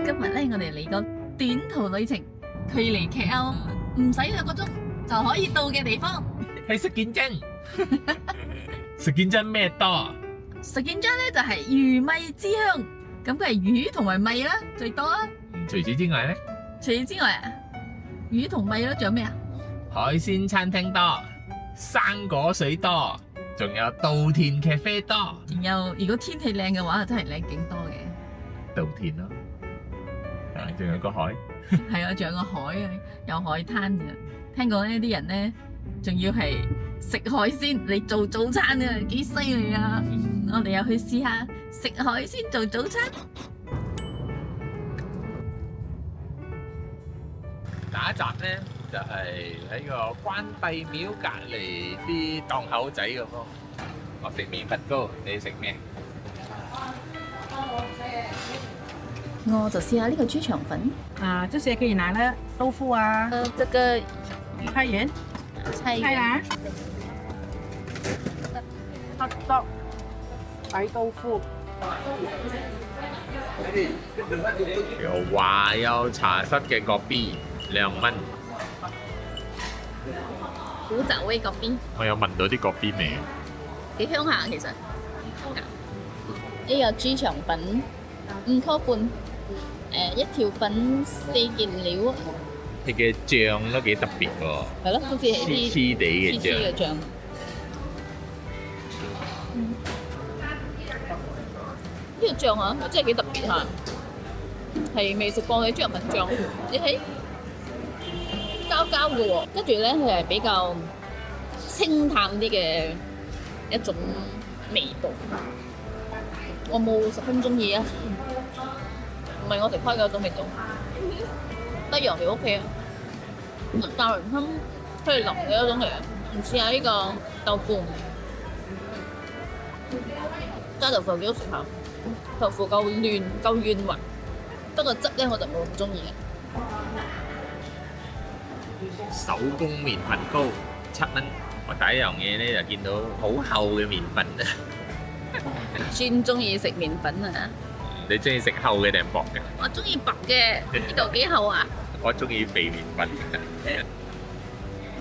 今日咧，我哋嚟個短途旅程，距離劇歐唔使2個鐘就可以到嘅地方。係食見真，食見真咩多？食見真咧就係魚米之鄉，咁佢係魚同埋米啦最多啊。除此之外咧，除此之外啊，魚同米咯，仲有咩啊？海鮮餐廳多，生果水多，仲有稻田咖啡多。仲有如果天氣靚嘅話，真係靚景多嘅。稻田咯，仲有個海。係啊，仲有個海啊，有海灘嘅。聽講呢啲人咧，仲要係食海鮮嚟做早餐啊，幾犀利啊！我哋又去試下食海鮮做早餐。下一集咧就係喺個關帝廟隔離啲檔口仔咁咯。我食麵粉糕，你食咩？我就試下呢個豬腸粉。啊，这些可以拿了，豆腐啊，這個菜園、菜菜啦，hot dog、白豆腐。有華有茶室嘅個 B 2蚊，古早味嗰邊我有聞到啲個 B 味。幾香下其實。呢個豬腸粉5塊半，一條粉4件料，佢嘅醬都幾特別喎，係咯，好似係黐啲黐地嘅黐黐嘅醬。醬。呢個醬啊，真係幾特別嚇，係未食過嘅豬腸粉醬。你睇膠膠嘅喎，跟住咧佢係比較清淡啲嘅一種味道。我冇十分中意啊，唔係我食開嗰種味道。得羊條 OK 啊，大雲吞出嚟淋嘅嗰種嚟嘅，唔似下呢個豆腐。加豆腐幾好食下，豆腐夠嫩夠軟滑，不過汁咧我就冇咁中意嘅。手工麵粉糕7蚊，我第一樣嘢咧就見到好厚嘅麵粉啊！專中意食麵粉啊！你中意食厚嘅定薄嘅？我中意白嘅，呢嚿幾厚啊？我中意肥麵粉，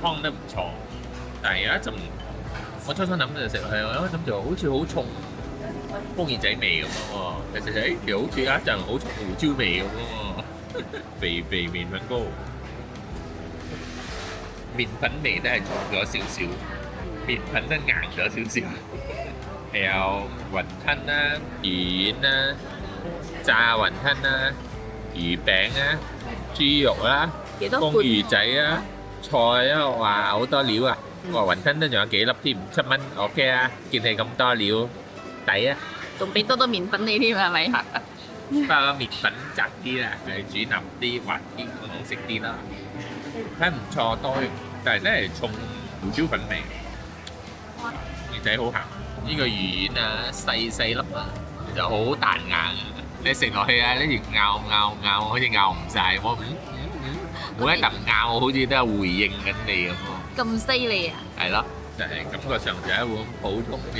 湯得唔錯，但係有一陣我初初諗就食落去，我一諗就好似好重風耳仔味咁咯喎，其實又好似有一陣好重胡椒味咁咯喎，肥麵粉糕，麵粉味都係重咗少少，麵粉都硬咗少少。有雲吞啦、魚丸啦、炸雲吞啦、魚餅啦、豬肉啦、公魚仔啦、菜啊，話好多料啊！我話雲吞都仲有幾粒添，7蚊 OK 啊！見你咁多料，抵啊！仲俾多麵粉你添係咪？不過麵粉雜啲啦，係煮腍啲、滑啲、好食啲啦。睇唔錯多，但係真係重胡椒粉味，魚仔好鹹。呢個魚丸啊，細細粒啊，就好彈硬啊！你食落去啊，呢條咬，好似咬唔晒。我每一啖咬好似都係回應緊你咁咯。咁犀利啊！係咯，就係感覺上就係一碗普通嘅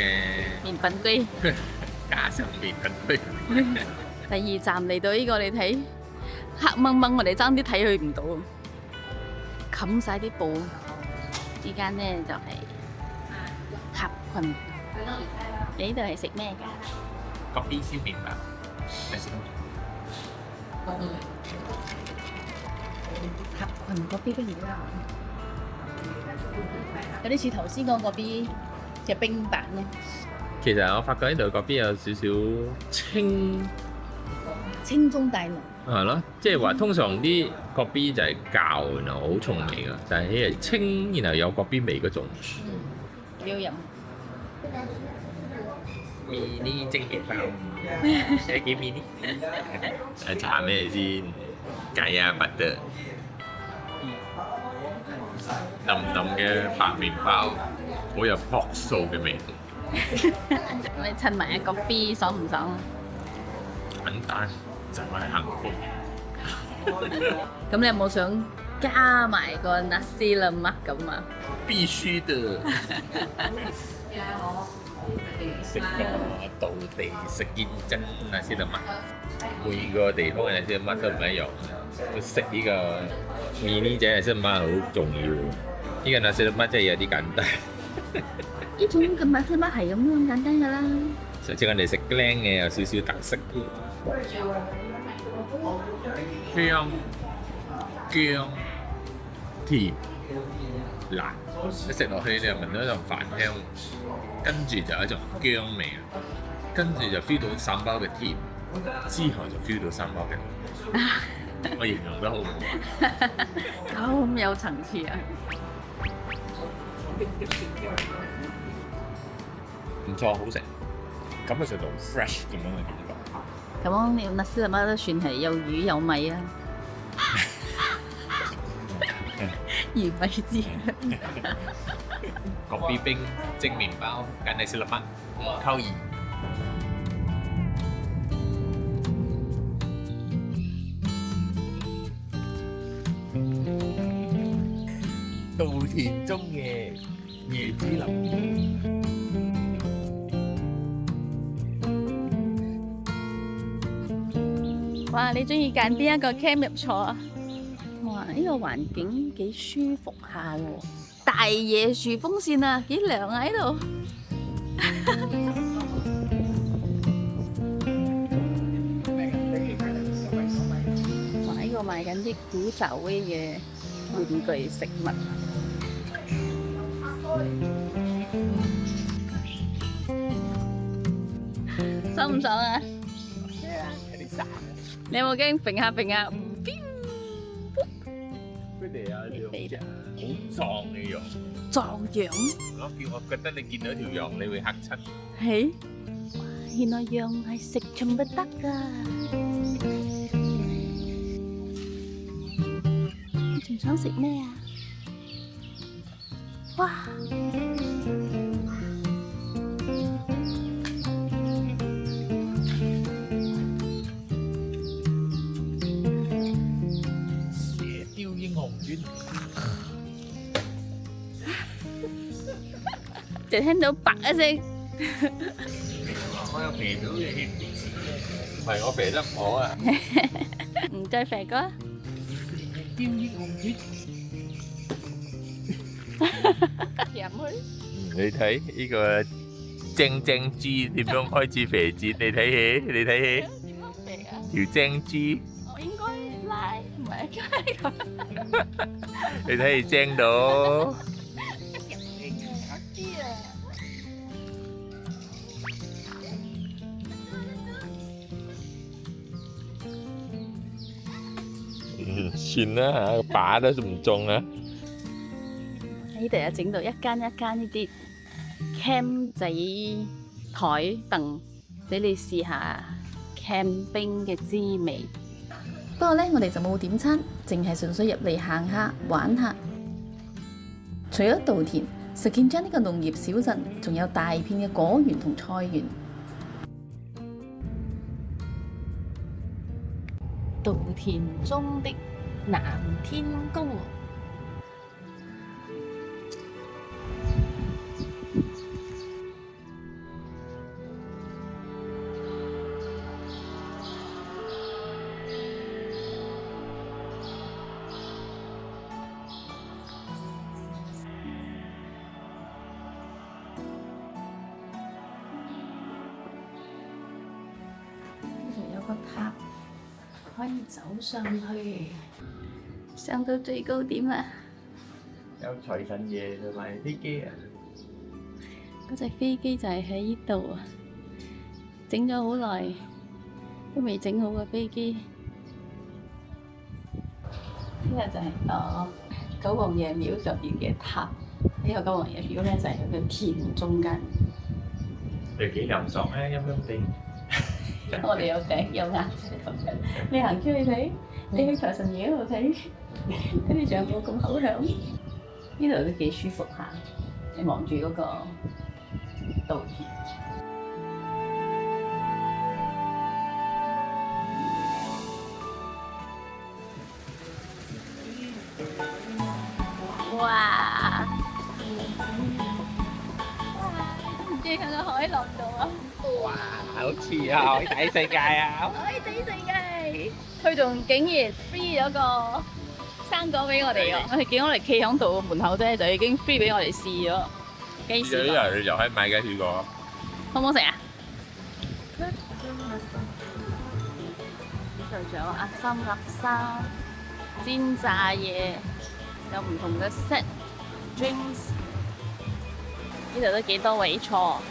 麵粉雞。家常麵粉雞。第2站嚟到呢個，你睇黑掹掹，我哋爭啲睇佢唔到，冚晒啲布。呢間咧就係合群。你呢度係食咩㗎？個 B 燒麵包，你食合群嗰邊嘅嘢啊，有啲似頭先嗰個 B 嘅冰板咧。其實我發覺呢度個 B 有少少清中帶濃。係咯，即係話通常啲個 B 就係教，然後好重味㗎，但係呢係清，然後有個 B 味嗰種。幾好飲。mini 蒸麵包，有幾 mini？ 搽咩先？雞啊，不得。腍腍嘅白麵包，好有樸素嘅味道。你襯埋一個 B 爽唔爽啊？簡單就係幸福。咁你有冇想加埋個 nasi lemak 咁啊？必須的。食個稻地食見真那些的嘛，每個地方嘅那些乜都唔一樣。食呢個 mini 仔係真係好重要。呢個那些乜真係有啲簡單。呢種嘅馬西乜係咁簡單㗎啦。上次我哋食 Glen 嘅有少少特色，香、薑、甜、辣，一食落去你就聞到一陣飯香，跟住就有一種薑味，跟住就 feel 到三包嘅甜，之後就 feel 到三包嘅辣。我形容得好唔好？咁有層次啊！唔錯，好食，感覺上到 fresh 咁樣嘅感覺。咁你那斯拉媽都算係有魚有米啊，魚米之國 B 冰蒸麵包，簡你食粒乜？溝二。稻田中嘅椰子林。哇！你中意揀邊一個 camp 入坐啊？哇！呢個環境幾舒服下喎，大椰樹風扇啊，幾涼啊喺度。哇！呢個賣緊啲古早味嘅玩具食物。爽唔爽啊？你有冇驚揈下揈下？佢哋有條好壯嘅羊，壯羊？我覺得你見到條羊，你會嚇親。係，原來羊係食盡不得㗎。你仲想食咩啊？哇！就聽到白一聲，我有肥到嘅，唔係我肥得唔好啊！唔再肥過。飲去。你睇呢個精精豬點樣開始肥節？你睇起，你睇起點樣肥啊？條精豬，我應該拉，唔係拉咁。你睇佢精到。我知啊。算啦嚇，靶都唔中啊！呢度有整到一間一間呢啲 camp 仔台凳，俾你試下 camping 嘅滋味。不過呢，我哋就冇點餐，淨係純粹入嚟行下玩下。除咗稻田，石見章呢個農業小鎮，仲有大片嘅果園同菜園。稻田中的南天宮。呢度有個塔。可以走上去，上到最高點啦！有財神爺同埋飛機啊！嗰隻飛機就係喺呢度啊！整咗好耐都未整好嘅飛機。呢個就係九王爺廟上邊嘅塔。呢個九王爺廟咧就係喺個田中間。你幾涼爽啊！陰陰地。我哋有頂有眼咁樣，你行出去睇，你去財神爺嗰度睇，跟住仲有冇咁口響？呢度都幾舒服下，你望住嗰個稻田。哇！唔知喺個海浪度啊！哇，好似啊，海底世界啊！海底世界，佢仲竟然 free 咗個生果俾我哋喎！我哋見我哋企喺度門口啫，就已經 free 俾我哋試咗雞試咗絲飯，啲人又可以買雞絲果，好唔好食啊？呢度仲有鴨心鴨沙、煎炸嘢，有唔同嘅 set drinks。呢度都幾多位坐。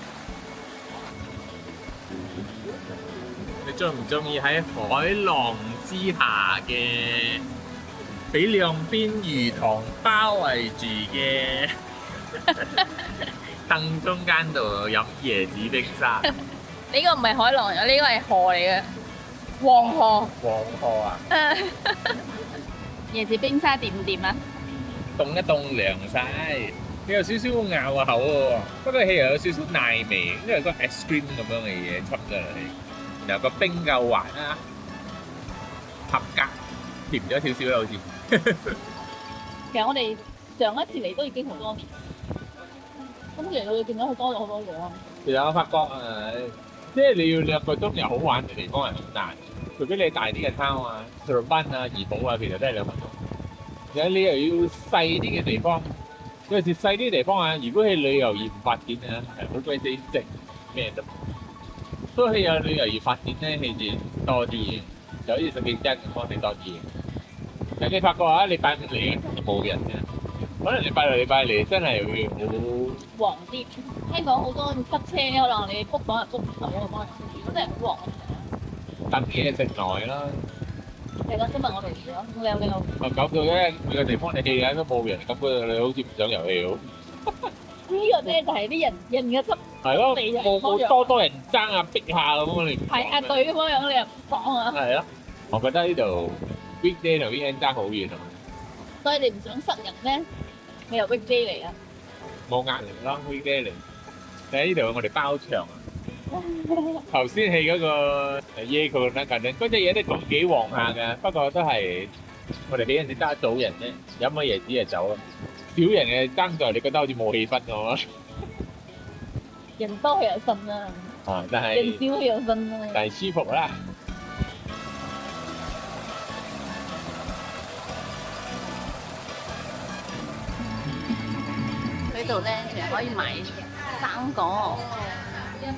你中唔中意喺海浪之下嘅，俾兩邊魚塘包圍住嘅凳中間度飲椰子冰沙？呢個唔係海浪，呢個係河嚟嘅，黃河。黃河啊！椰子冰沙掂唔掂啊？凍一凍涼晒，佢有少少咬個口喎，不過佢又有少少奶味，因為個 ice cream 咁樣嘅嘢出咗嚟，然後個冰夠滑啦，合格，甜咗少少好似。其實我哋上一次嚟都已經好多年，今次嚟到會見到佢多咗好多嘢咯。其實我發覺即係你要2個鐘又好玩嘅地方係好難，除非你大啲嘅town啊、Seremban啊、怡保啊，其實都係2個鐘。而且你又要細啲嘅地方，有時細啲地方啊，如果係旅遊業發展啊，係好鬼死靜，咩都冇。所以有旅遊業發展咧，係至多啲嘢，就好似實景真咁方面多啲嘢。但你發覺啊，禮拜5嚟就冇人嘅，可能禮拜6、禮拜嚟真係會好黃啲，聽講好多塞車，可能你 book 房又 book 唔到嗰個方向，如果真係好黃。等嘢食耐啦。係咯，今日我哋嚟咗，你有搞到咧每個地方你去緊都冇人，咁你好似唔想遊戲好。呢個咧就係啲人嘅執係咯，冇多人爭啊，逼下咁你唔排下隊咁樣，你又唔講啊？係咯，我覺得呢度 weekday 同 weekend 爭好遠啊，所以你唔想塞人咧，你又 weekday 嚟啊？冇壓力咯 weekday 嚟。你喺呢度我哋包場啊！頭先係嗰個椰佢嗰間嗰隻嘢都幾黃下㗎，不過都係我哋俾人哋揸組人啫，飲咗椰子就走啦。少人嘅爭在你覺得好似冇氣氛咁人多佢又呻啦，啊！但人係少佢又呻啦。但係舒服啦。呢度咧其實可以買生果，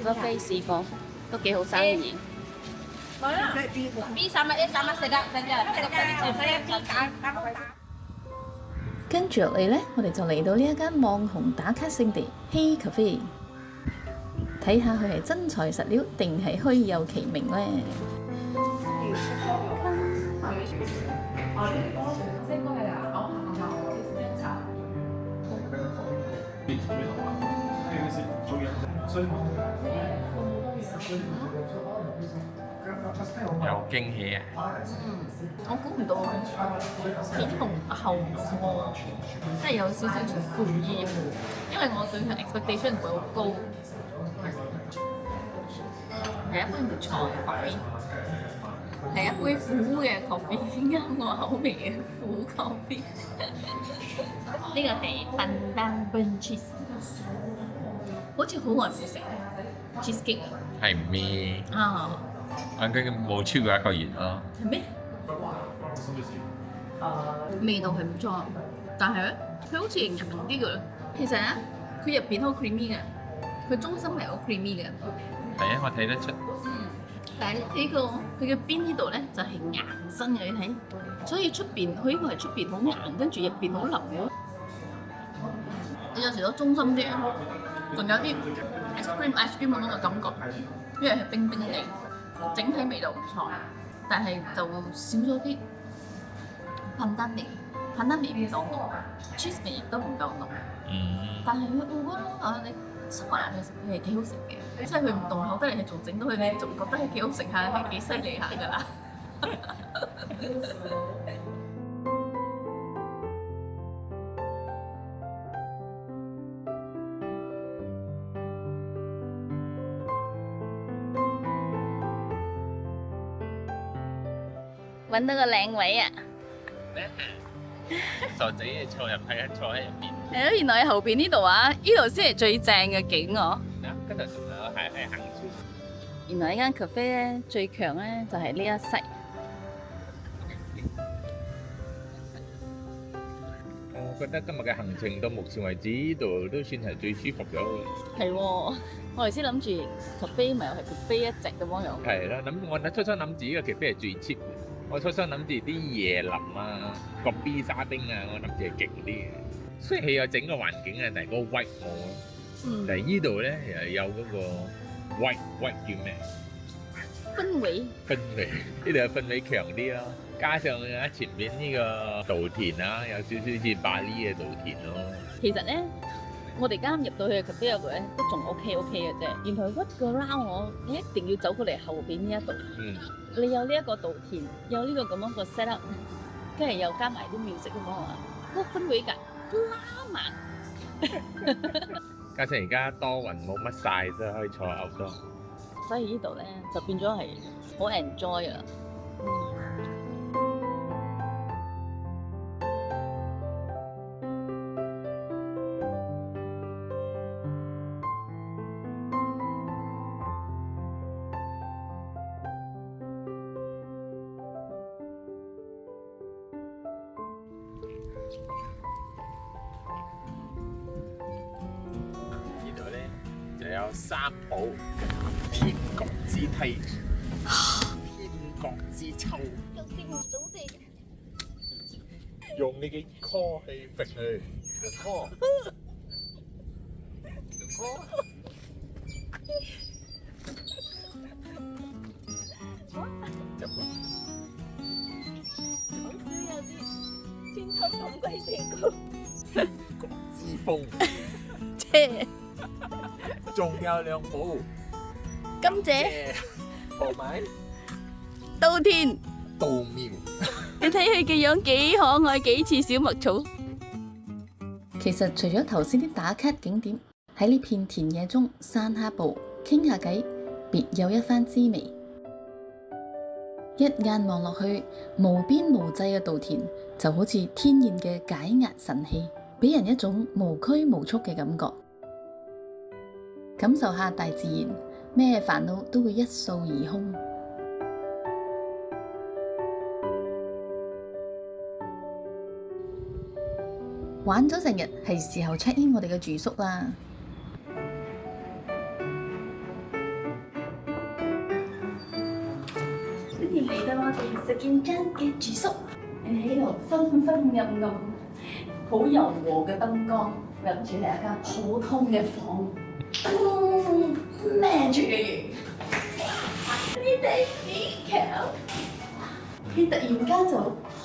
都飛試過，都幾好生意。跟住落嚟咧，我哋就嚟到呢一間網紅打卡聖地 Hey Cafe， 睇下佢係真材實料定係虛有其名咧。有驚喜啊！我估唔到偏濃厚喎，即係有少少苦意，因為我對佢 expectation 唔會好高，係一杯唔錯嘅 coffee，係一杯苦嘅 coffee，啱我口味嘅苦 coffee。呢個係pandan burnt cheese，好似好耐冇食 cheesecake 係咩？啊！應該冇超過1個月咯。係咩？味道係唔錯，但係咧，佢好似硬啲嘅。其實咧，佢入邊好 creamy 嘅，佢中心係好 creamy 嘅。係啊，我睇得出。但係呢個佢嘅邊呢度咧就係硬身嘅，你睇。所以出邊佢呢個係出邊好硬，跟住入邊好腍咯。你有時都中心啲，仲有啲 ice cream 咁樣嘅感覺，因為係冰冰地。整體味道唔錯，但係就少咗啲pandan味唔夠濃 ，cheese 味亦都唔夠濃。但係我覺得你收埋去食佢係幾好食嘅，即係佢唔凍口得嚟，係仲整到佢，你仲覺得係幾好食下，係幾犀利下㗎啦。揾到個靚位啊！傻仔坐入睇下，坐喺入邊。係咯，原來喺後邊呢度啊，呢度先係最正嘅景喎。嗱，跟住仲有係行原來呢間 cafe 咧最強咧就係呢一室。我覺得今日嘅行程到目前為止呢度都算係最舒服咗。係喎，我哋先諗住 cafe 咪又係 cafe 一隻咁樣樣。係啦，我初初諗住呢個 cafe 係最 cheap 嘅。我初初諗住啲椰林啊、個 B 沙丁啊，我諗住係勁啲嘅。雖然佢有整個環境啊，但係嗰個 white 冇咯。但係呢度咧又有嗰個 white 叫咩？氛圍呢度嘅氛圍強啲咯。加上啊前面呢個稻田啊，有少少似巴黎嘅稻田咯。其實咧，我哋啱入到去嘅 cafe 嗰度咧，都仲 OK 嘅啫。原來屈個 round 我，你一定要走過嚟後邊呢一度。你有呢一個稻田，有呢個咁樣個 set up， 跟住又加埋啲 music 咁啊，嗰個氛圍感拉埋。加上而家多雲冇乜曬，都可以坐牛多。所以呢度咧就變咗係好 enjoy 啊！呢度咧就有三寶天國之梯、天國之秋，又掂唔到地。用你嘅 core 去揈佢，用 core，用 core。就好少有啲天秋咁鬼死高。天國之風，車仲有兩寶，甘蔗、同埋稻田。稻苗。你睇佢嘅樣幾可愛，幾似小麥草。其實除咗頭先啲打卡景點，喺呢片田野中散下步、傾下偈，別有一番滋味。一眼望落去，無邊無際嘅稻田就好似天然嘅解壓神器，俾人一種無拘無束嘅感覺。感受下大自然，咩煩惱都會一掃而空。玩咗成日，係時候 check in 我哋嘅住宿啦。歡迎嚟到我哋石建真嘅住宿。你喺度昏昏暗暗，好柔和嘅燈光，諗住係一間普通嘅房。孭住你哋幾強，佢突然間就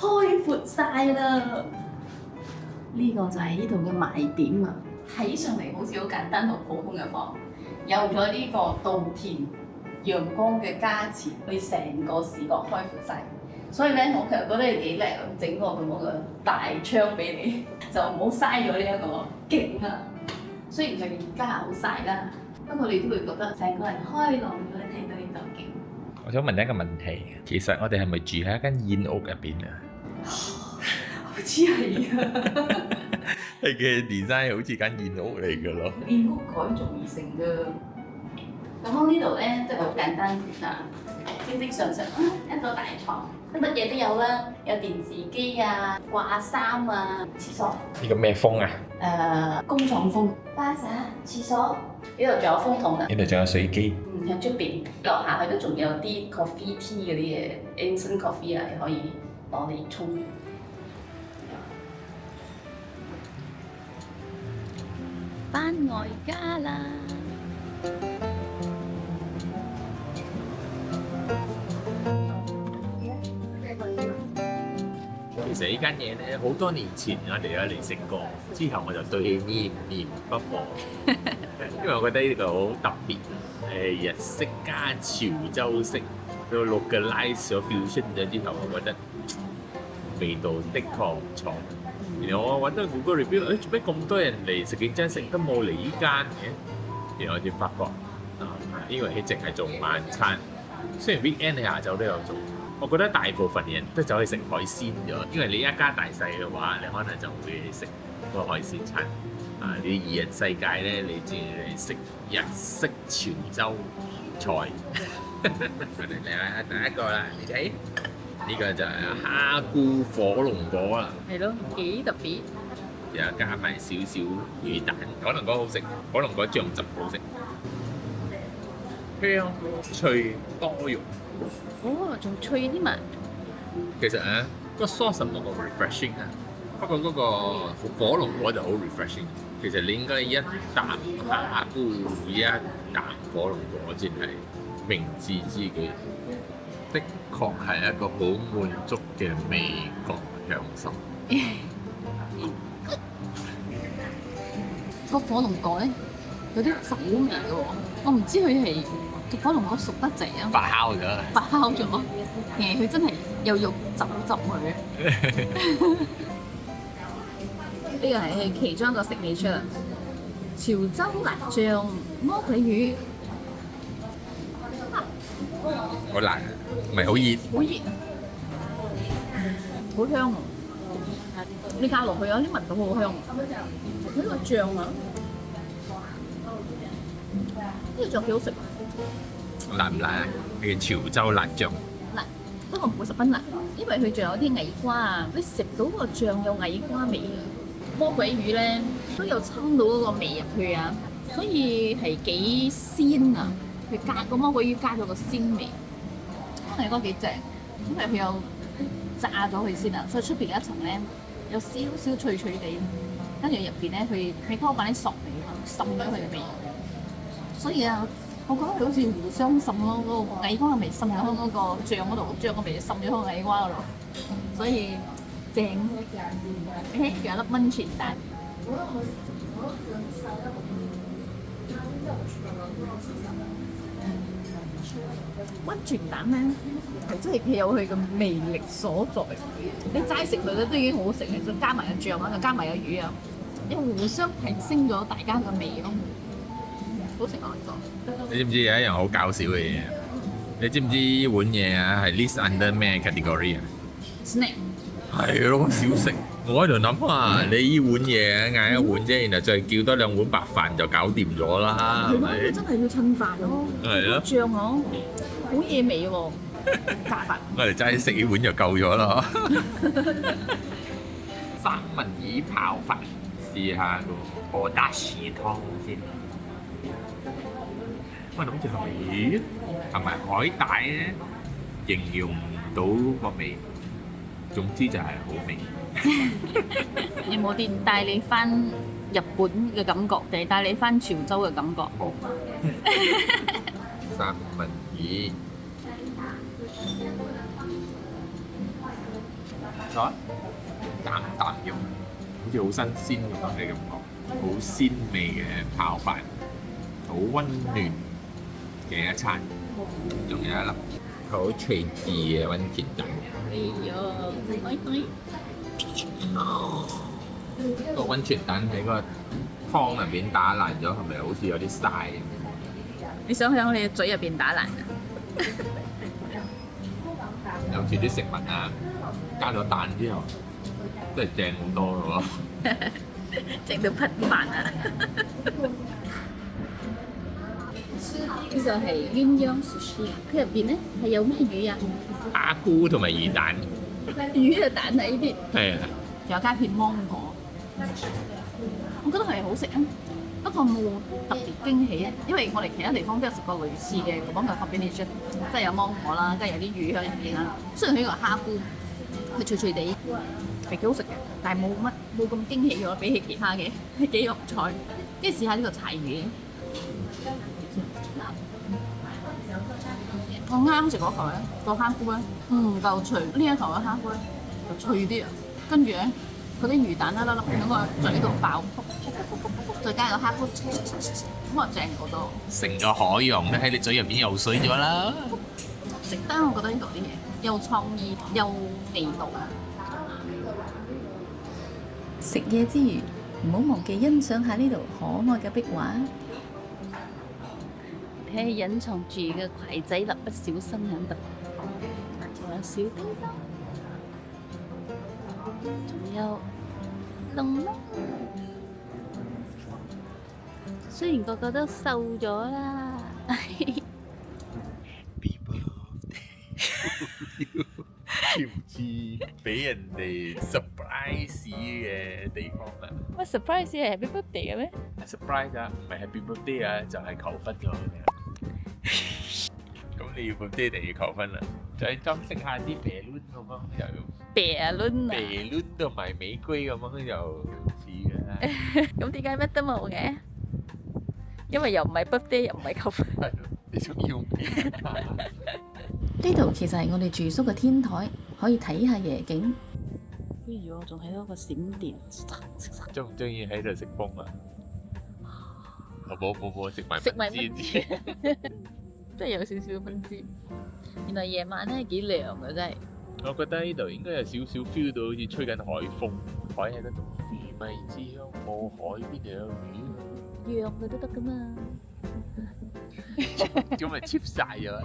開闊晒啦。呢個就係呢度嘅賣點啊！睇上嚟好似好簡單同普通嘅房，有咗呢個稻田陽光嘅加持，你成個視覺開闊晒。所以咧，我其實覺得你幾叻，整個咁樣嘅大窗俾你，就唔好嘥咗呢一個景啊！雖然佢而家好曬啦，不過你都會覺得成個人開朗咗，睇到呢度景。我想問一個問題，其實我哋係咪住喺一間燕屋入邊啊？好似係啊！係嘅 design 好似間燕屋嚟嘅咯。燕屋改造而成嘅。咁我呢度咧都係好簡單啊，正正常常啊，一個大床，乜嘢都有啦，有電視機啊、掛衫啊、廁所。呢個咩風啊？工廠風。花灑、廁所，呢度仲有風筒啊。呢度仲有水機。喺出邊落下去都仲有啲 coffee tea 嗰啲嘢 ，instant coffee 啊，你可以攞嚟沖。返外家啦！其實呢間嘢咧，好多年前我哋有嚟食過，之後我就對佢念念不忘，因為我覺得呢個好特別，日式加潮州式，到localize咗 fusion 咗之後，我覺得味道的確唔錯。然後我揾到 Google review，做咩咁多人嚟食景真食都冇嚟呢間嘅？然後我先發覺，呢個係淨係做晚餐，雖然 weekend 你下晝都有做。我覺得大部分人都走去食海鮮咗，因為你一家大細嘅話，你可能就會食個海鮮餐。你二人世界咧，你淨係食日式潮州，菜。我哋嚟下第一個啦，你睇呢個就係蝦菇火龍果啦，係咯，幾特別。又加埋少少魚蛋，火龍果好食，火龍果醬汁好食，香脆多肉。哦，仲脆啲嘛？其實啊，個 sauce 冇咁 refreshing 啊，不過嗰個火龍果就好 refreshing。其實你應該一啖蝦菇，一啖火龍果先係明智之舉。的確係一個好滿足嘅味覺享受。個火龍果咧有啲酒味嘅喎，我唔知佢係火龍果熟得滯啊，發酵咗，發酵咗，定係佢真係有肉酒汁佢。呢個係佢其中一個食味出嚟，潮州辣醬魔鬼魚，好辣，唔係好熱。好熱，好香喎！你加落去啊，啲聞到好香。呢個醬啊，呢個醬幾好食。辣唔辣啊？叫潮州辣醬。辣，不過唔會十分辣，因為佢仲有啲矮瓜啊，你食到個醬有矮瓜味啊。魔鬼魚咧都有侵到嗰個味入去啊，所以係幾鮮啊！佢加個魔鬼魚加咗個鮮味，係嗰幾正，因為佢有炸咗佢先啊，所以出邊一層咧有少少脆脆地，跟住入邊咧佢溝翻啲熟味啊，滲咗佢嘅味，所以啊，我覺得佢好似互相滲咯，嗰個矮瓜嘅味滲咗喺嗰個醬嗰度，醬嘅味滲咗喺矮瓜嗰度，所以正。仲有粒溫泉蛋。溫泉蛋咧係真係佢有佢嘅魅力所在。你齋食佢咧都已經好好食嘅，再加埋個醬啊，再加埋個魚啊，又互相提升咗大家嘅味咯。好食啊！你知唔知有一樣好搞笑嘅嘢？你知唔知呢碗嘢啊係 list under 咩 category 啊 ？Snack 係咯，小食。我喺度諗啊，你呢碗嘢嗌一碗啫，然後再叫多兩碗白飯就搞掂咗啦，係咪？佢真係要襯飯咯。係咯，醬嗬，好嘢味喎，加飯。我哋齋食呢碗就夠咗啦。三文魚泡飯，試下個荷打士湯先。我諗住係咪海帶咧，形容唔到個味。總之就係好味。有冇啲帶你翻日本嘅感覺，定係帶你翻潮州嘅感覺？冇。三文魚。啊！啖啖肉，好似好新鮮咁嘅感覺，好鮮味嘅泡飯，好溫暖嘅一餐，仲有一粒好脆緻嘅溫泉蛋。哎呀，個溫泉蛋喺個湯入邊打爛咗，係咪好似有啲曬？你想喺你嘅嘴入邊打爛啊？有時啲食物啊，加咗蛋之後，真係正好多咯喎！正到匹飯啊！呢個係鴛鴦壽司，佢入邊咧係有咩魚啊？蝦菇同埋魚蛋。魚嘅蛋喺呢啲。係啊。仲有加片芒果，我覺得係好食啊，不過冇特別驚喜啊，因為我哋其他地方都有食過類似嘅咁嘅 combination，即係有芒果啦，跟住有啲魚喺入邊啦。雖然佢個蝦菇係脆脆地，係幾好食嘅，但係冇咁驚喜咗，比起其他嘅係幾肉菜。跟住試下呢個柴魚，我啱食嗰嚿咧，個蝦菇咧唔夠脆，呢一嚿嘅蝦菇咧就脆啲啊。跟住咧，嗰啲魚蛋一粒粒喺個嘴度爆，再加個蝦菇，咁啊正好多。成個海洋都喺你嘴入邊游水咗啦！食得我覺得呢度啲嘢有創意有味道。食嘢之餘，唔好忘記欣賞下呢度可愛嘅壁畫。睇下隱藏住嘅葵仔，蠟筆小新喺度，仲有小叮當。仲有龍貓，雖然個個都瘦咗啦，人哋 surprise 嘅地方啦。乜 surprise 係 Happy Birthday 嘅咩？ surprise 啊，唔係 Happy Birthday 啊，就係求婚咗嘅。咁你要 birthday 定要求婚啦？就係裝飾下啲啤攣咁樣，又啤攣啊！啤攣同埋玫瑰咁樣就似嘅啦。咁點解乜都冇嘅？因為又唔係 birthday，又唔係求婚。係咯，你想要咩？呢度其實係我哋住宿嘅天台，可以睇下夜景。哎呦，我仲睇到個閃電，中唔中意喺度食風啊？冇食埋食埋知蚊子，真係有少少蚊子。原來夜晚咧幾涼嘅真係。我覺得呢度應該有少少 feel 到好似吹緊海風，海喺嗰度，魚米之鄉冇海邊就有魚，養佢都得噶嘛。咁咪 cheap 晒咗啦。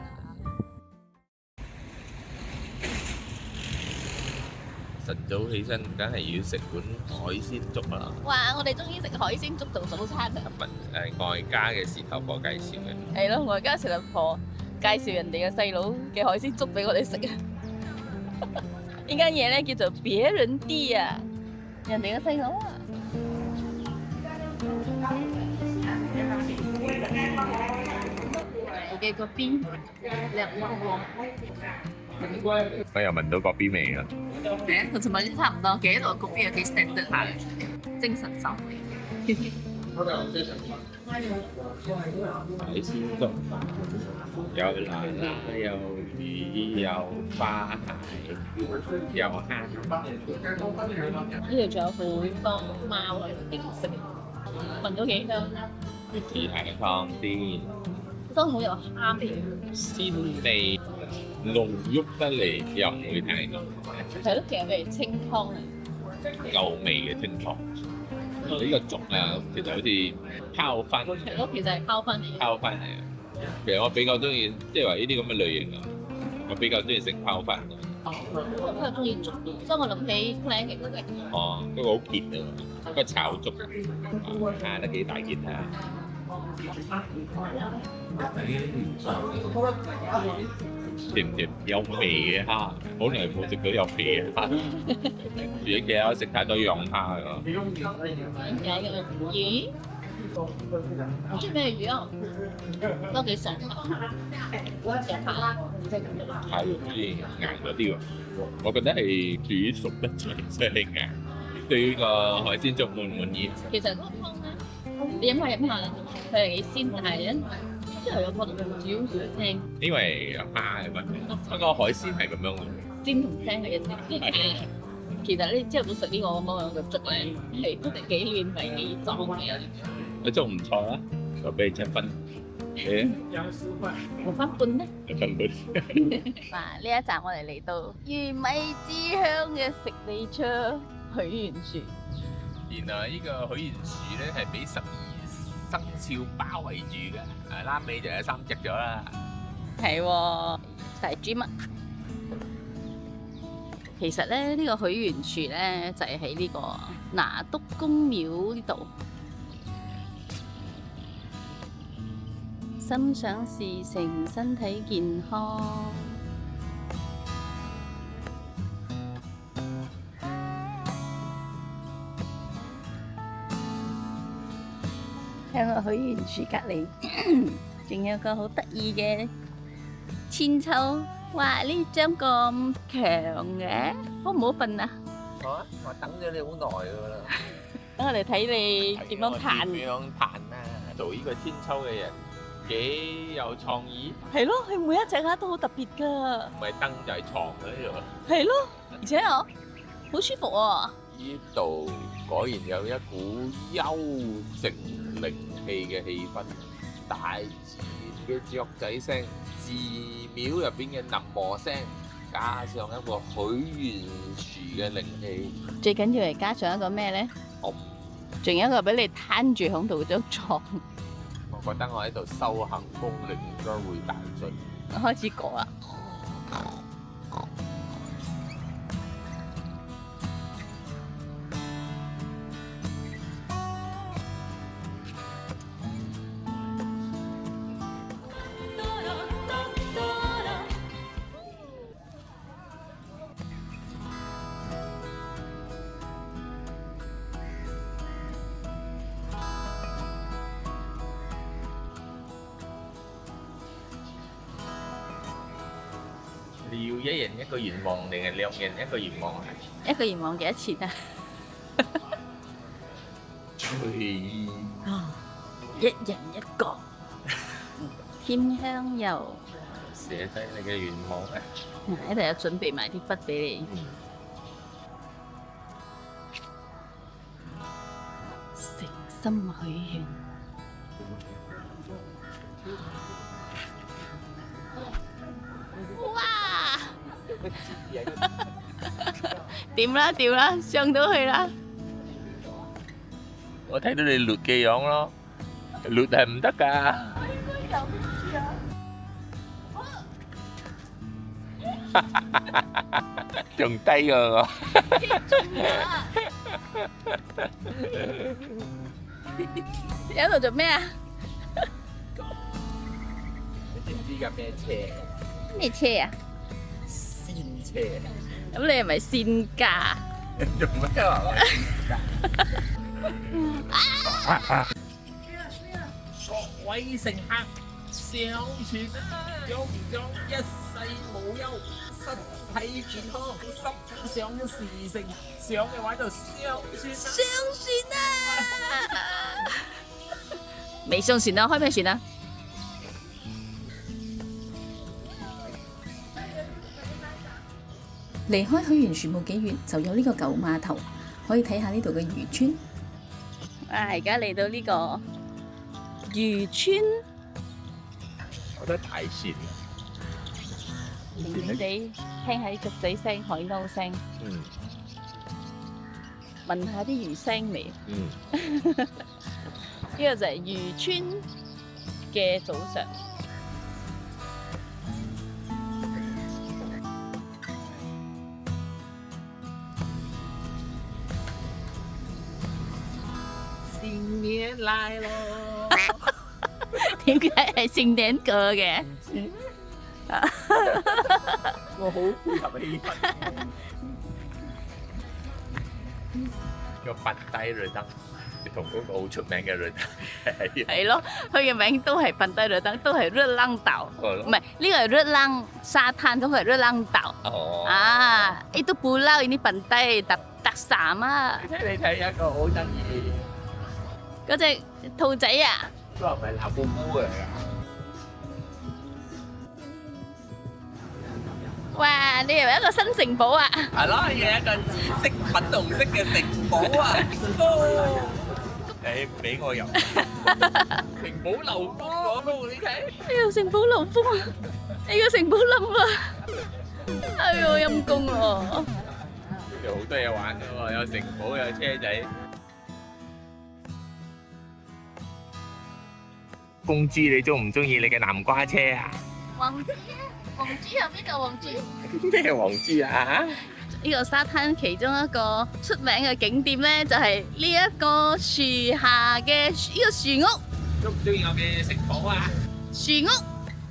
晨早起身，梗係要食碗海鮮粥啦。哇！我哋終於食海鮮粥做早餐啦。問外家嘅事頭婆介紹嘅，係咯，外家食老婆介紹人哋嘅細佬嘅海鮮粥俾我哋食啊！呢間嘢咧叫做別人地啊，人哋嘅細佬啊。我嘅嗰邊靚汪汪。我又聞到嗰邊味啦。係同尋日差唔多，幾度嗰邊有幾 standard 下精神手藝。海鮮粥有奶啦，有魚，有花蟹，有蝦。呢度仲有好多貓啊，點食？聞到幾香，試下湯啲都好有蝦味。鮮味濃郁得嚟，又唔會太濃，係咯，其實係清湯嚟。夠味嘅清湯。呢個粥啊，其實好似泡飯，係咯，其實係泡飯嚟嘅。泡飯嚟嘅。其實我比較中意，即係話呢啲咁嘅類型啊，我比較中意食泡飯。我比較中意粥，所以我諗起 planning 嗰隻。哦，嗰個好結啊，嗰個炒粥啊，下得幾大件啊！甜唔甜？有味嘅蝦，好耐冇食到有味嘅蝦。自己嘅我食太多養蝦㗎。點解嘅魚？我中意咩魚啊？都幾爽啊！隻蝦唔識係好似硬咗啲喎，我覺得係煮熟得滯，所以硬。對於個海鮮粥滿唔滿意？其實嗰個湯咧，你飲下佢係幾鮮，但係咧之後有個少少腥，因為蝦嘅問題，不過海鮮係咁樣嘅。鮮同腥係一齊。其實咧，朝頭早食呢個咁樣嘅粥咧，係都幾暖胃幾爽嘅。個粥唔錯啦，我俾你7分。我翻半咧。1分半。嗱，呢一集我哋嚟到魚米之鄉嘅食里昌許願樹。原來呢個許願樹咧係俾12生肖包圍住嘅，拉尾就有3隻咗啦。係喎，大豬乜？其實咧，呢個許願樹咧就係喺呢個拿督公廟呢度。心想事成，身體健康。喺個許願樹隔離，仲有個好得意嘅千秋。哇！呢張咁強嘅，好唔好瞓啊？好啊！我等咗你好耐㗎啦。等我哋睇你點樣彈。點樣彈啊？做呢個千秋嘅人幾有創意。係咯，佢每一隻蝦都好特別㗎。唔係燈就係床喺呢度。係咯，而且我好舒服喎。呢度果然有一股幽靜靈氣嘅氣氛，大自然嘅雀仔聲，寺廟入邊嘅喃嘸聲，加上一個許願樹嘅靈氣，最緊要係加上一個咩咧？我仲有一個俾你攤住響度張床。我覺得我喺度修行功力應該會大進。開始講啦。你要一人一個願望定係兩人一個願望啊？一個願望幾多錢啊？隨一人一個，添香油。寫低你嘅願望啊！一定有準備埋啲筆俾你。誠心許願。哇！掂啦掂啦，上到去啦！我睇到你攣嘅樣咯，攣係唔得㗎。仲低過我。你喺度做咩啊？你知唔知架咩車？咩車啊？仙車。咁你係咪仙家？做咩話我係仙家？各位乘客上船啦！想唔想一世無憂？身體健康，心想事成，想嘅話就上船啦！上船啊！未上船啊？開咩船啊？離開許願樹冇幾遠，就有呢個舊碼頭，可以睇下呢度嘅漁村。而家嚟到呢個漁村，我覺得大船。靜靜地聽下啲雀仔聲、海鷗聲，聞下啲魚腥味。呢個就係漁村嘅早上。新年來咯！點解係聖誕歌嘅？我好配合氣氛。個笨低雷燈，同嗰個好出名嘅雷燈係咯，佢嘅名都係笨低雷燈，都係熱浪島。唔係，呢個係熱浪沙灘，嗰個係熱浪島。哦。啊，itu pulau ini pantai tak sama。你睇一個好得意。嗰隻兔仔啊！嗰個係咪藍布布嚟㗎？哇！你係咪一個新城堡啊？係咯，有一個紫色、粉紅色嘅城堡啊！你唔俾我入，城堡流風喎！你睇，呢個城堡流風啊！呢個城堡冧啊！哎呦，陰公咯！有好多嘢玩㗎喎，有城堡，有車仔。公豬，你中唔中意你嘅南瓜車啊？黃豬有邊個黃豬？咩黃豬啊？呢個沙灘其中一個出名嘅景點咧，就係呢一個樹下嘅呢個樹屋。中唔中意我嘅城堡啊？樹屋。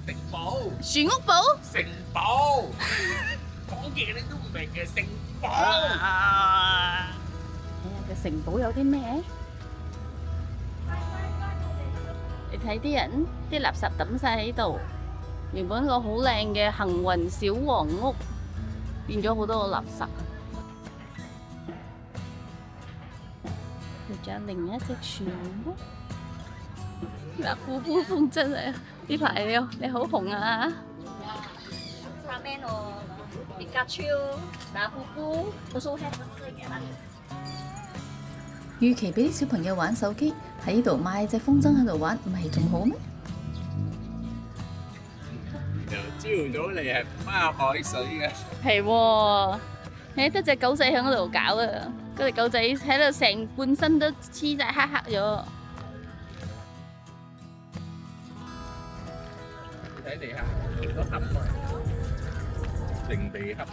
城堡。樹屋堡。城堡。講嘢你都唔明嘅城堡。嘅城堡有啲咩？你睇啲人啲垃圾抌晒喺度，原本個好靚嘅幸運小黃屋，變咗好多個垃圾。仲有另一隻船屋。嗱，呼呼風真係呢排你好紅啊！上面哦，皮卡丘、大呼呼，都收聽這個啦。與其俾啲小朋友玩手機，喺呢度買隻風箏喺度玩，唔係仲好咩？由朝早嚟係孖海水嘅。係喎，你得隻狗仔喺嗰度搞啊！嗰隻狗仔喺度成半身都黐晒黑黑咗。睇地下好多黑塊，淨地黑塊。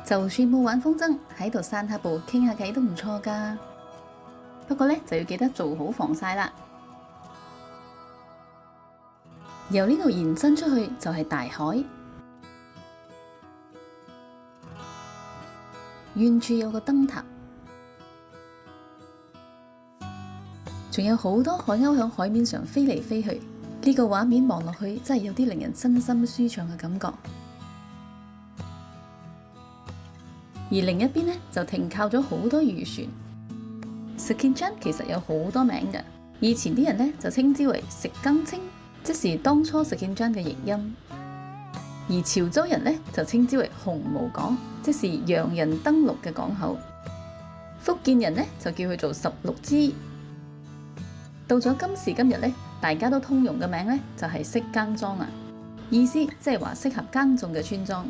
就算冇玩風箏，喺度散下步傾下偈都唔錯㗎。不過呢，就要記得做好防曬啦。由呢度延伸出去就係大海，遠處有個燈塔，仲有好多海鷗響海面上飛嚟飛去。呢個畫面望落去真係有啲令人身心舒暢嘅感覺。而另一邊呢，就停靠咗好多漁船。Sekijang 其實有好多名嘅，以前啲人呢就稱之為食更清，即是當初Sekijang嘅譯音。而潮州人呢就稱之為紅毛港，即是洋人登陸嘅港口。福建人呢就叫佢做16支。到咗今時今日呢，大家都通用嘅名呢就係色耕莊啊，意思即係話適合耕種嘅村莊。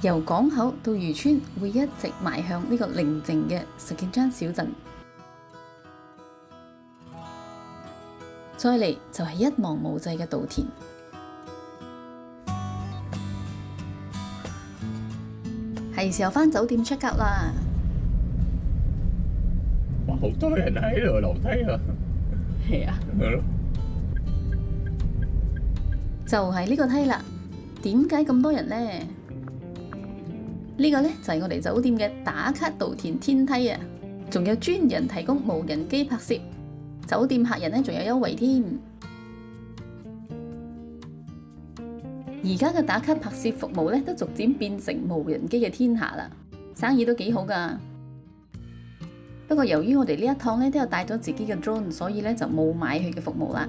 由港口到漁村會一直邁向呢個寧靜嘅Sekijang小鎮。再嚟就係一望無際嘅稻田。係時候返酒店 check out 啦。哇！好多人喺度樓梯啊。係啊。係咯。就係呢個梯啦。點解咁多人呢？呢個呢，就係我哋酒店嘅打卡稻田天梯啊！仲有專人提供無人機拍攝，酒店客人呢仲有優惠添。而家嘅打卡拍攝服務呢，都逐漸變成無人機嘅天下啦，生意都幾好噶。不過由於我哋呢一趟呢都有帶咗自己嘅 drone， 所以呢就冇買佢嘅服務啦。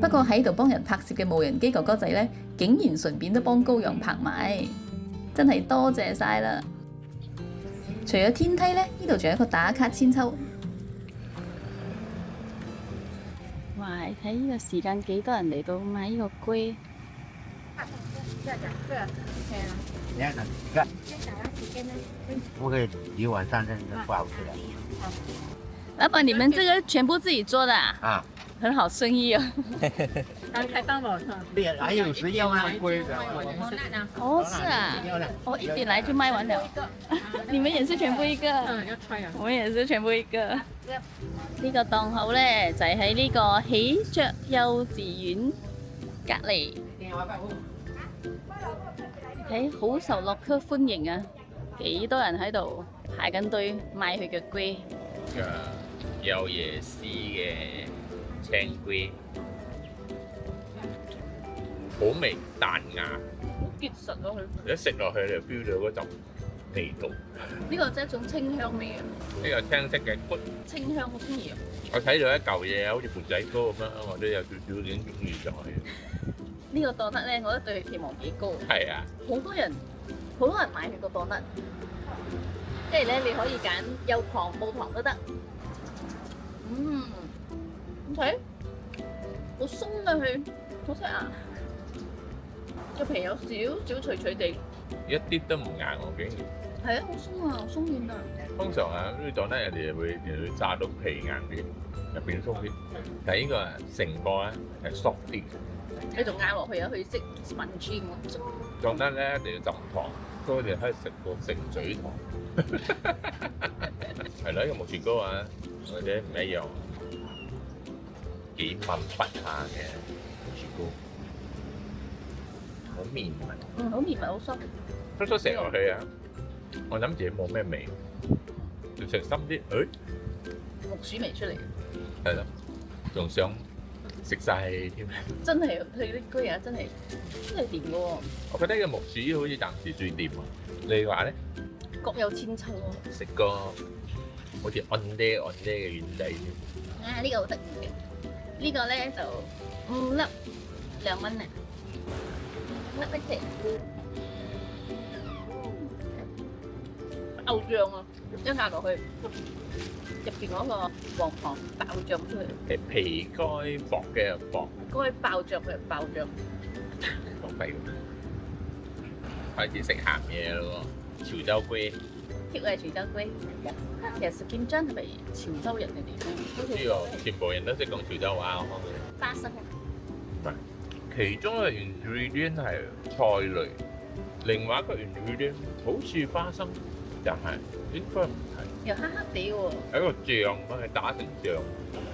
不過喺度幫人拍攝嘅無人機哥哥仔呢，竟然順便都幫高陽拍埋，真係多謝晒啦！除咗天梯呢，呢度仲有一個打卡千秋。哇！睇呢個時間幾多人嚟到買呢個龜？我可以一晚上真的挂不起来。老闆，你們這個全部自己做的啊？啊，很好生意哦。剛開檔了，对呀，还有时间吗？哦，是啊，我一點來就賣完了。你們也是全部一個？要 try 啊。我們也是全部一個。呢個檔口呢，就係喺呢個喜爵幼稚園隔離。睇好受樂客歡迎啊！幾多人喺度排緊隊買佢嘅龜。有椰絲嘅青龜，好味彈牙，好結實咯佢。一食落去你就 feel 到嗰陣味道。呢個真係一種清香味啊！呢個青色嘅骨，清香好中意啊！我睇到一嚿嘢好似缽仔糕咁樣，我都有少少已經中意咗佢。呢個檔得咧，我覺得對佢期望幾高。係啊，好多人買佢個檔得，即係咧你可以揀有糖冇糖都得。咁睇好鬆啊佢，好食啊！個皮有少少脆脆地，一啲都唔硬喎，竟然。係啊，好鬆啊，好鬆軟啊！通常啊呢檔咧，人哋會炸到皮硬啲，入邊鬆啲。但係呢個啊成個咧係 soft 啲。你仲咬落去啊，佢識 sponge 咁。講得咧一定要浸糖，所以我哋可以食個成嘴糖。係啦，呢個木薯糕啊，我哋唔一樣，幾文筆下嘅木薯糕，好綿密。好綿密，好鬆。初食落去啊，我諗自己冇咩味，要食深啲，木薯味出嚟，係咯，仲想食晒添。真係佢啲居啊，真係掂嘅喎。我覺得呢個木薯好似暫時最掂啊！你話咧？各有千秋咯。食個好似按爹嘅丸仔添。啊，呢個好得意嘅，呢個咧就5粒2蚊啊，粒一隻。爆醬啊！一壓落去，入邊嗰個黃糖爆醬出嚟。係皮該薄嘅又薄，該爆醬嘅爆醬。好廢喎！開始食鹹嘢咯喎，潮州龜。呢個係潮州龜。其實Sekijang係咪潮州人嘅地方？好似呢個全部人都識講潮州話，我花生。唔係，其中嘅 ingredient 係菜類，另外一個原料咧，好似花生，但係應該唔係，又黑黑地喎。係一個醬，佢打成醬，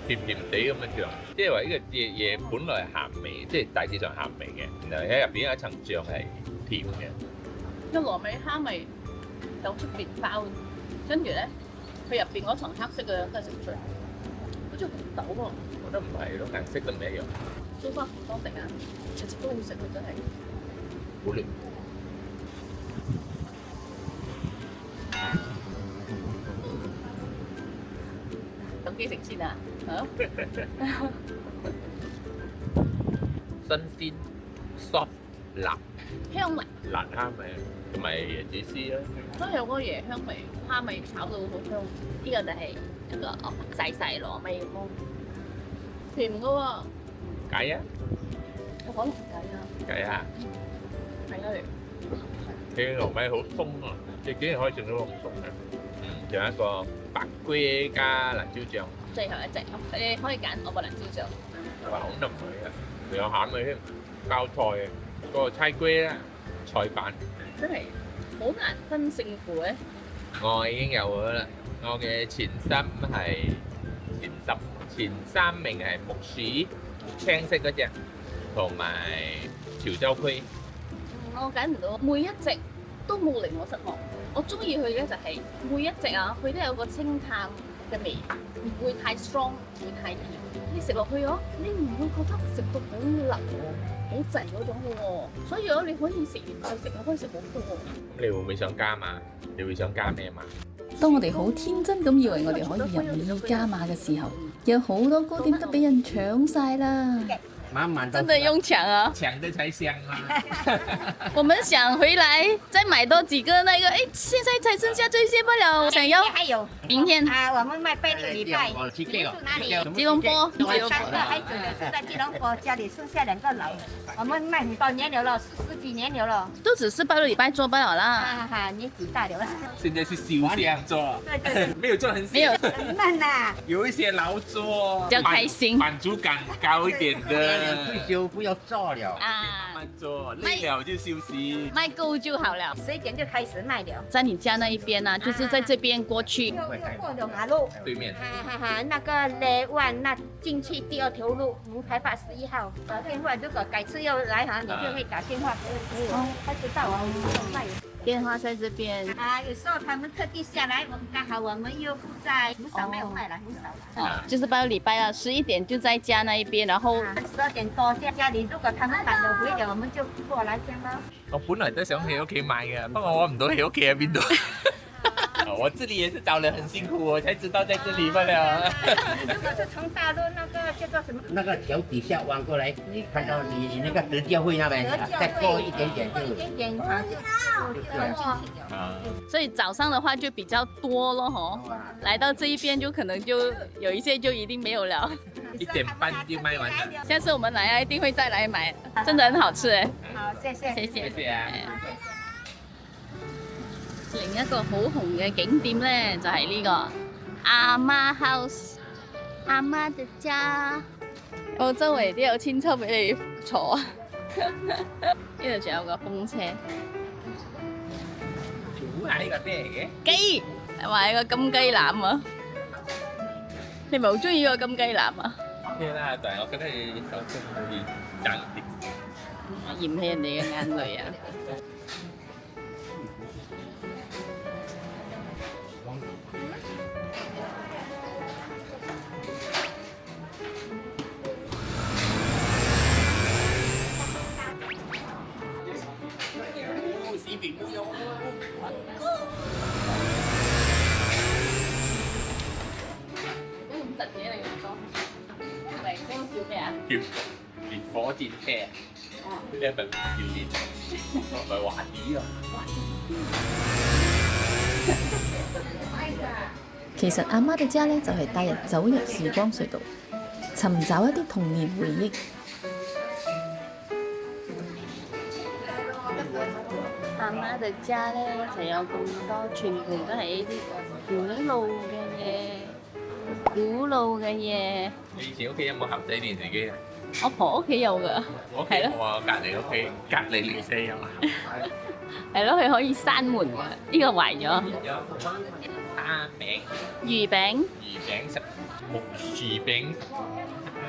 甜甜地咁嘅醬。即係話呢個嘢本來係鹹味，即係大致上鹹味嘅，然後喺入邊有一層醬係甜嘅。個糯米蝦咪由出邊包，跟住咧佢入邊嗰層黑色嘅都係食出嚟，好似紅豆喎。我覺得唔係咯，顏色都唔一樣。蘇花唔多食啊，其實都好食啊，真係。好嫩。等幾食先啊！嚇，新鮮、soft、辣、香味辣蝦味同埋椰子絲啦。都有嗰個椰香味，蝦味炒到好香。呢個就係一個細細糯米嘅芒，甜嘅喎。計啊！有可能計啊，計啊！係啊你。佢糯米好鬆啊！你竟然可以整到咁鬆嘅。仲有一個白龜加辣椒醬。最後一隻，你可以揀我個辣椒醬。話好腍佢啊！仲有餡嘅添，包菜嘅嗰個猜龜啦，菜飯。真係好難分勝負咧。我已經有咗啦，我嘅前三名係木薯青色嗰只，同埋潮州龜。我揀唔到，每一隻都冇令我失望。我中意佢嘅就係每一隻啊，佢都有個清淡嘅味，唔會太 strong，唔會太甜。你食落去咗，你唔會覺得食到好辣喎，好滯嗰種嘅喎。所以你可以食完再食，可以食好多喎。咁你會唔會想加碼？你會想加咩碼？當我哋好天真咁以為我哋可以任意加碼嘅時候，有好多糕點都俾人搶晒啦。滿滿都真的用搶啊！搶得才香啊！我們想回來再買多幾個那個，哎，現在才剩下這些不了，想要还有明天啊，我们卖拜六礼拜，你住哪里？吉隆坡，吉我隆3个孩子都是在吉隆坡，家里剩下2个老人。我们卖很多年了十几年了。都只是拜六禮拜做不了啦。哈哈，年紀大了。現在是小這樣做，對，沒有做很沒有很慢呐。有一些勞作，比較開心滿足感高一點的。退休不要做了。啊，慢做，累了就休息。賣夠就好了。 11點就開始賣了。在你家那一邊啊，就是在這邊過去。過了馬路。對面。哈哈，那個雷灣那進去第2條路，門牌81號。打電話，如果改次要來哈，你就可以打電話給我。哦，他知道我賣。電話在這邊。啊，有時候他們特地下來，我們剛好我們又不在，很少沒有賣了，很少了。哦，就是拜六禮拜啊，11點就在家那一邊，然後12點多在家裡，如果他們趕得回了，我們就過來這樣咯。我本來都想喺屋企買嘅，不過我唔到你屋企喺邊度。我這裡也是找得很辛苦，我才知道在這裡不了。如果是從大陸那個叫做什麼？那個橋底下彎過來，你看到你那個德教會那邊，再過一點點就。過一點點，它就進去了。所以早上的話就比較多咯，吼。來到這一邊就可能就有一些就一定沒有了。1點半就賣完了。下次我們來啊，一定會再來買，真的很好吃誒。好，謝謝。謝謝。謝謝啊。另一個好紅嘅景點咧，就係呢個阿媽 house，阿媽嘅家。我周圍都有千秋俾你坐，呢度仲有個風車。估下呢個咩嚟嘅？雞，話係個金雞腩啊！你咪好中意個金雞腩啊？ OK 啦，但係我覺得你手工可以爭啲。嫌棄人哋嘅眼淚啊！叫烈火戰車，你係咪要練？唔係滑啲啊！其實阿媽嘅家咧就係帶人走入時光隧道，尋找一啲童年回憶。阿媽嘅家咧就有咁多，全部都係呢啲古老嘅嘢，古老嘅嘢。你以前屋企有冇盒仔電視機啊？我婆屋企有㗎，我屋企係咯，冇啊，隔離屋企隔離鄰舍有啊。係咯，佢可以閂門㗎。呢個壞咗。有蝦餅、魚餅，魚餅木薯餅、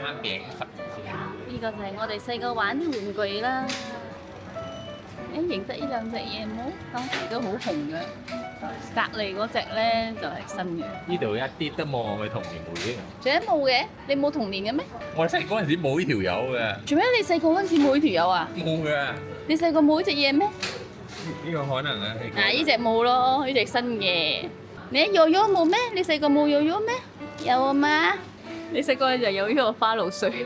蝦餅呢個就係我哋細個玩啲玩具啦。誒，認得呢兩隻嘢冇？當時都好紅嘅。隔離嗰隻咧就係新嘅。呢度一啲都冇我嘅童年回憶。仲有冇嘅？你冇童年嘅咩？我細嗰陣時冇呢條友嘅，做咩？你細個嗰陣時冇呢條友啊？冇嘅。你細個冇呢隻嘢咩？呢個可能啊。啊！呢隻冇咯，呢隻新嘅。你悠悠冇咩？你細個冇悠悠咩？有啊嘛？你細個就有呢個花露水。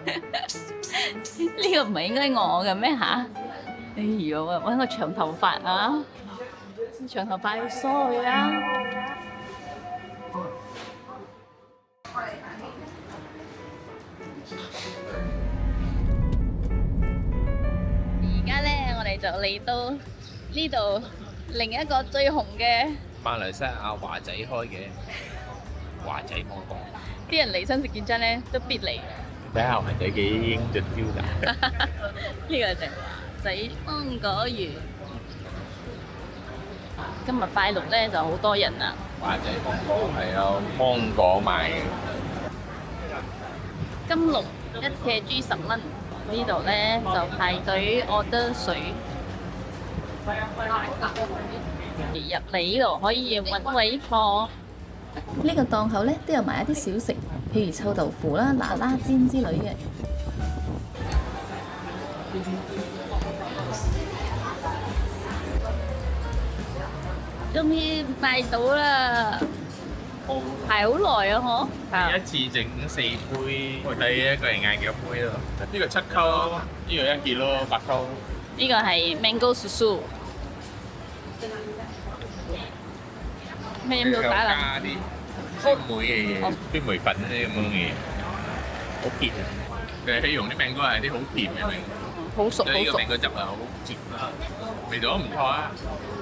呢個唔係應該我嘅咩嚇？哎呀，揾個長頭髮啊！長頭髮要梳佢啊！而家咧，我哋就嚟到呢度另一個最紅嘅，馬來西亞華仔開嘅華仔芒果，啲人嚟親食見真咧都必嚟。睇下華仔幾英俊瀟灑。呢個就係華仔芒果園。今日拜六咧就好多人啦。華仔芒果係有芒果賣嘅。金龍一隻豬10蚊，呢度咧就排隊 order 水。入嚟呢度可以揾位坐。呢個檔口咧都有賣一啲小食，譬如臭豆腐啦、拿拉煎之類嘅。終於買到啦！排好耐啊，嗬！一次整4杯，我睇一個人嗌幾多杯咯？呢個7溝，呢個1 kilo 8溝。呢個係 mango susu。咩飲到打啦？加啲酸梅嘅嘢，酸梅粉呢咁樣嘅嘢，好甜啊！佢係用啲命哥係啲好甜嘅命，好熟好熟呢個命。哥汁啊好甜啊，味道都唔錯啊，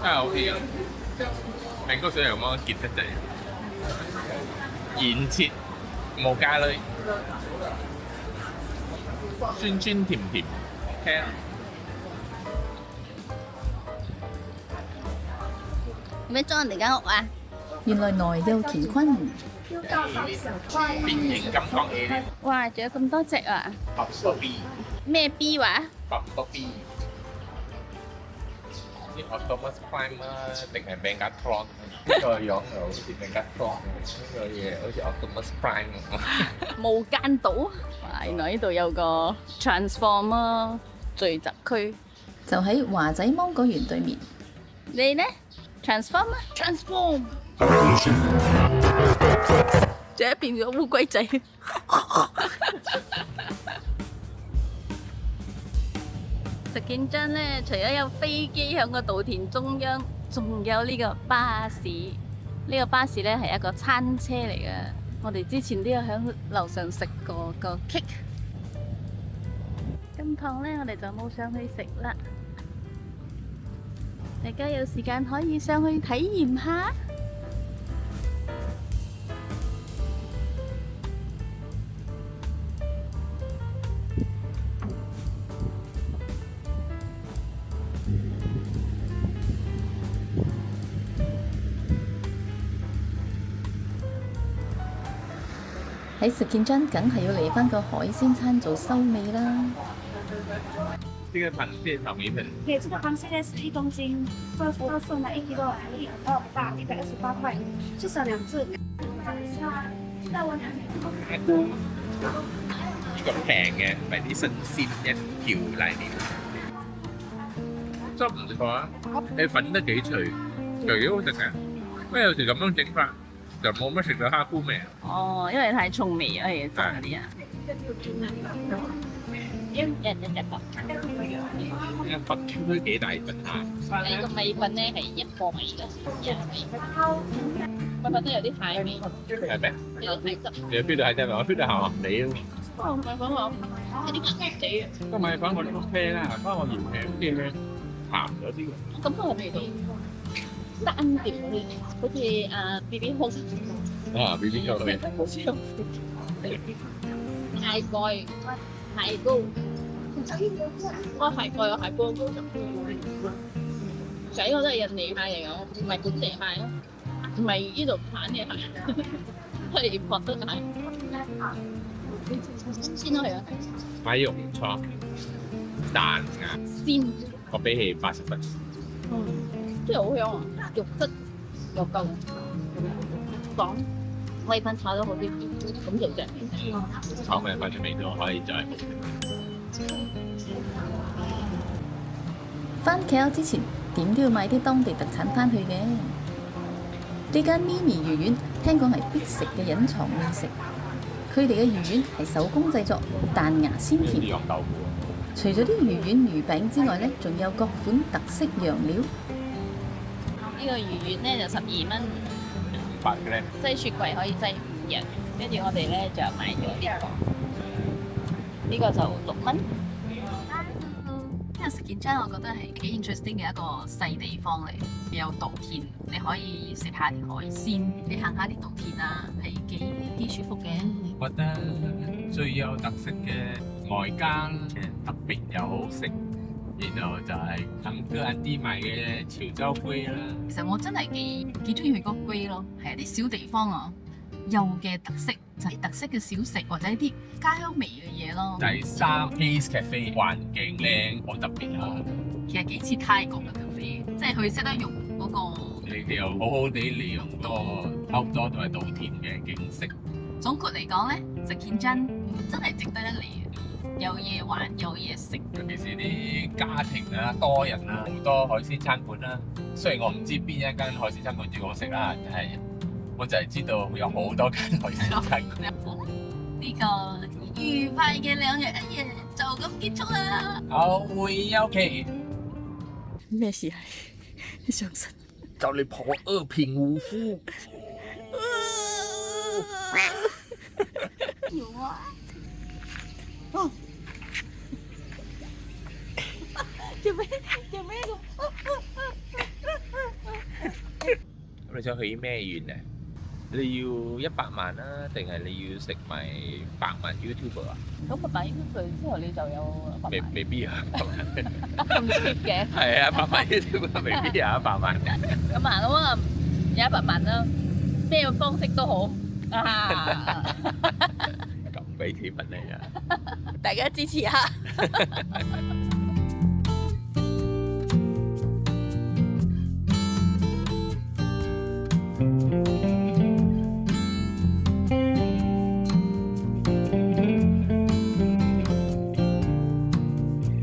真係好甜。命哥水又咁樣結得滯，現切冇加女，酸酸甜甜，聽。有咩裝人哋間屋啊？原來內有乾坤，變形金剛 A 呢？哇！仲有咁多隻啊！白多 B，咩 B 話？白多 B。啲 Optimus Prime 啊，定係 Megatron？呢個樣又好似 Megatron，呢個嘢好似 Optimus Prime 咁。無間島。哇！原來呢度有個 Transformer 聚集區。就喺華仔芒果園對面。你呢 ？Transform。仲一變咗烏龜仔。食見真咧，除咗有飛機響個稻田中央，仲有呢個巴士。呢個巴士咧係一個餐車嚟嘅。我哋之前都有響樓上食過個 cake。今趟咧，我哋就冇上去食啦。大家有時間可以上去體驗下。喺食見真，梗係要嚟翻個海鮮餐做收尾啦。呢個螃蟹炒米粉，对，这个螃蟹呢是1公斤，这福特送的1 kg，2大128块，至少2只。大碗呢個平嘅，唔係啲新鮮一條嚟嘅。汁唔錯啊，你粉得幾脆，又幾好食嘅。不過有時咁樣整法就冇乜食到蝦菇味。哦，因為太重味啊，係真嗰啲啊。呢個粉都幾大份下。呢個米粉咧係一個米嘅，米粉都有啲蟹味，係咩？有啲蟹汁。你邊度係真係？我邊度鹹鹹地咯。哦，米粉我有啲鹹鹹地嘅。個米粉我都 OK 啦，不過我嫌平啲嘅，鹹咗啲。咁都係味道單碟嗰啲，好似BB 胸。啊，BB 肉味。好似有蟹蓋、蟹膏，哦蟹蓋有蟹膏膏就仔我都係印尼蟹嚟嘅，唔係本地蟹咯，唔係呢度產嘅蟹，係博得蟹。新鮮咯係啊，買肉唔錯，彈牙，鮮，我比起80分。真係好香啊，肉質又夠爽，米粉炒得好啲，咁就正。炒米粉嘅味道可以再好。返 KL 之前點都要買啲當地特產翻去嘅。呢間咪咪魚丸聽講係必食嘅隱藏美食。佢哋嘅魚丸係手工製作，彈牙鮮甜。羊豆腐。除咗啲魚丸魚餅之外咧，仲有各款特色洋料。呢個魚丸咧就12蚊，白嘅咧，擠雪櫃可以擠5日。跟住我哋咧就買咗呢個就6蚊。因為食件真，我覺得係幾 interesting 嘅一個細地方嚟，有稻田，你可以食下啲海鮮，你行下啲稻田啊，係幾舒服嘅。覺得最有特色嘅外間特別又好食，然後就係Uncle Auntie賣嘅潮州龜啦。其實我真係幾中意去嗰個龜咯，係一啲小地方啊，有嘅特色就係特色嘅小食或者啲家鄉味嘅嘢咯。第三 Haze Cafe 環境靚，好特別啊！其實幾似泰國嘅 cafe，即係佢識得用嗰個。你哋又好好地利用個 outdoor 同埋稻田嘅景色。總括嚟講咧，食件真係值得一嚟嘅，有嘢玩，有嘢食。尤其是啲家庭啊、多人啊，好多海鮮餐館啦。雖然我唔知邊一間海鮮餐館最好食啦，但係我就係知道有好多間海鮮餐館。呢個愉快嘅2日1夜就咁結束啦。後會有期。咩事係？你上身？就你破2品護膚。有啊。做咩咁你想去咩縣啊？你要100萬啦，定係你要食埋100萬 YouTuber 啊？咁100萬佢之後你就有100萬。未必啊，咁 cheap 嘅。係啊，100萬 YouTuber 未必有100萬。咁啊，有100萬啦，咩方式都好啊。咁俾貼文你啊！大家支持下。